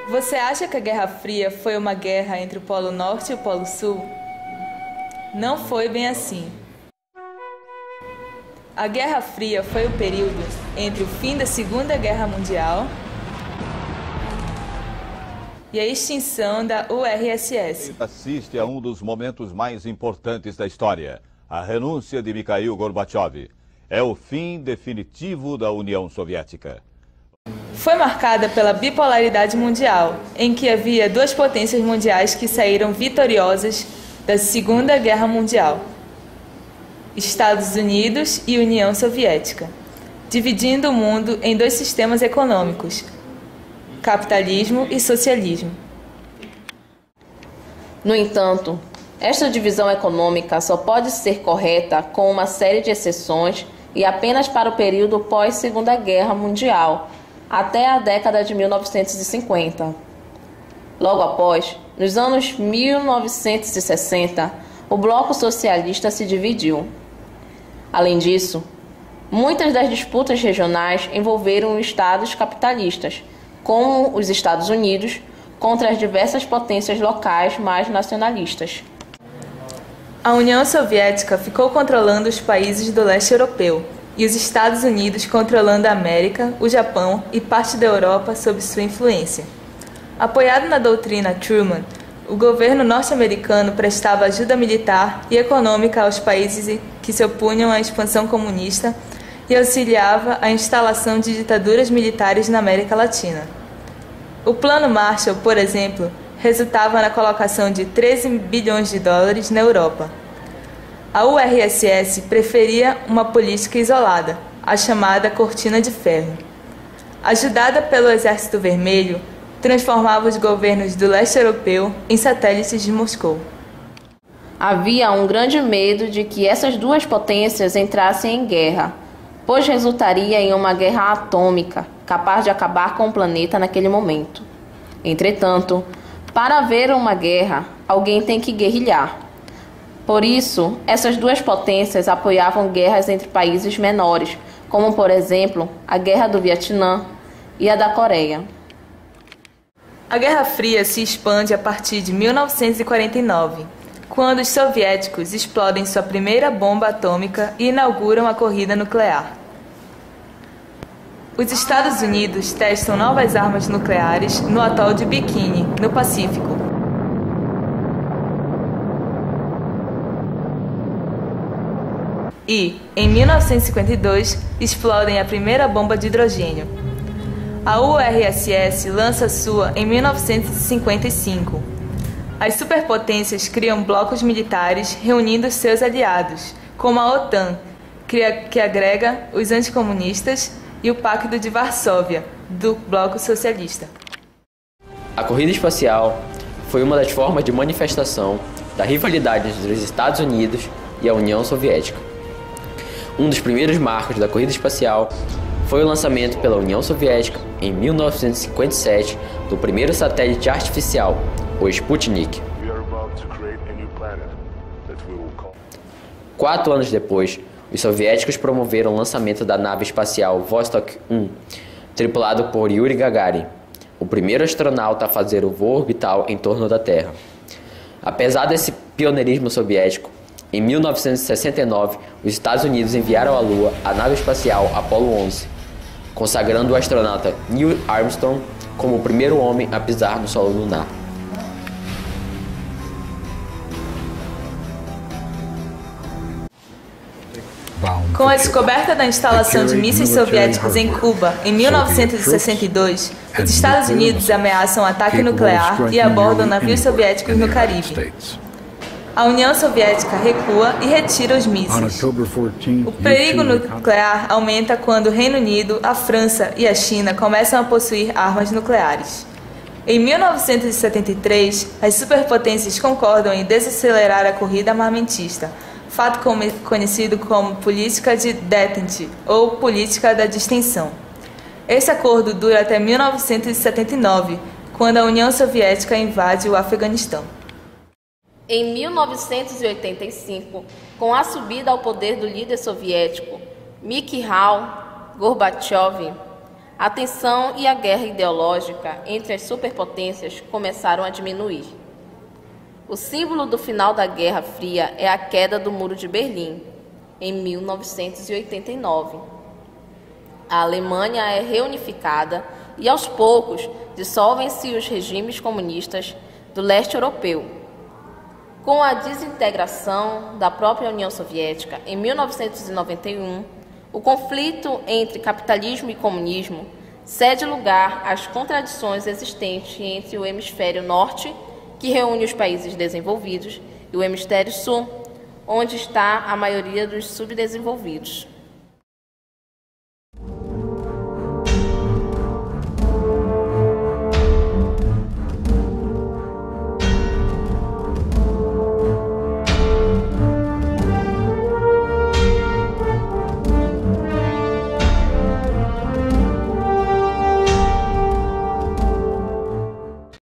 Você acha que a Guerra Fria foi uma guerra entre o Polo Norte e o Polo Sul? Não foi bem assim. A Guerra Fria foi o período entre o fim da Segunda Guerra Mundial e a extinção da URSS. Assiste a um dos momentos mais importantes da história, a renúncia de Mikhail Gorbachev. É o fim definitivo da União Soviética. Foi marcada pela bipolaridade mundial, em que havia duas potências mundiais que saíram vitoriosas da Segunda Guerra Mundial: Estados Unidos e União Soviética, dividindo o mundo em dois sistemas econômicos, capitalismo e socialismo. No entanto, esta divisão econômica só pode ser correta com uma série de exceções e apenas para o período pós-Segunda Guerra Mundial, até a década de 1950. Logo após, nos anos 1960, o bloco socialista se dividiu. Além disso, muitas das disputas regionais envolveram estados capitalistas, como os Estados Unidos, contra as diversas potências locais mais nacionalistas. A União Soviética ficou controlando os países do leste europeu, e os Estados Unidos controlando a América, o Japão e parte da Europa sob sua influência. Apoiado na doutrina Truman, o governo norte-americano prestava ajuda militar e econômica aos países que se opunham à expansão comunista e auxiliava a instalação de ditaduras militares na América Latina. O Plano Marshall, por exemplo, resultava na colocação de 13 bilhões de dólares na Europa. A URSS preferia uma política isolada, a chamada Cortina de Ferro. Ajudada pelo Exército Vermelho, transformava os governos do leste europeu em satélites de Moscou. Havia um grande medo de que essas duas potências entrassem em guerra, pois resultaria em uma guerra atômica, capaz de acabar com o planeta naquele momento. Entretanto, para haver uma guerra, alguém tem que guerrilhar. Por isso, essas duas potências apoiavam guerras entre países menores, como, por exemplo, a Guerra do Vietnã e a da Coreia. A Guerra Fria se expande a partir de 1949, quando os soviéticos explodem sua primeira bomba atômica e inauguram a corrida nuclear. Os Estados Unidos testam novas armas nucleares no atol de Bikini, no Pacífico. E, em 1952, explodem a primeira bomba de hidrogênio. A URSS lança sua em 1955. As superpotências criam blocos militares reunindo seus aliados, como a OTAN, que agrega os anticomunistas, e o Pacto de Varsóvia, do bloco socialista. A corrida espacial foi uma das formas de manifestação da rivalidade entre os Estados Unidos e a União Soviética. Um dos primeiros marcos da corrida espacial foi o lançamento pela União Soviética, em 1957, do primeiro satélite artificial, o Sputnik. 4 anos depois, os soviéticos promoveram o lançamento da nave espacial Vostok 1, tripulado por Yuri Gagarin, o primeiro astronauta a fazer o voo orbital em torno da Terra. Apesar desse pioneirismo soviético, em 1969, os Estados Unidos enviaram à Lua a nave espacial Apollo 11, consagrando o astronauta Neil Armstrong como o primeiro homem a pisar no solo lunar. Com a descoberta da instalação de mísseis soviéticos em Cuba em 1962, os Estados Unidos ameaçam ataque nuclear e abordam navios soviéticos no Caribe. A União Soviética recua e retira os mísseis. O perigo nuclear aumenta quando o Reino Unido, a França e a China começam a possuir armas nucleares. Em 1973, as superpotências concordam em desacelerar a corrida armamentista, fato conhecido como política de détente ou política da distensão. Esse acordo dura até 1979, quando a União Soviética invade o Afeganistão. Em 1985, com a subida ao poder do líder soviético Mikhail Gorbachev, a tensão e a guerra ideológica entre as superpotências começaram a diminuir. O símbolo do final da Guerra Fria é a queda do Muro de Berlim, em 1989. A Alemanha é reunificada e, aos poucos, dissolvem-se os regimes comunistas do leste europeu. Com a desintegração da própria União Soviética, em 1991, o conflito entre capitalismo e comunismo cede lugar às contradições existentes entre o hemisfério norte, que reúne os países desenvolvidos, e o hemisfério sul, onde está a maioria dos subdesenvolvidos.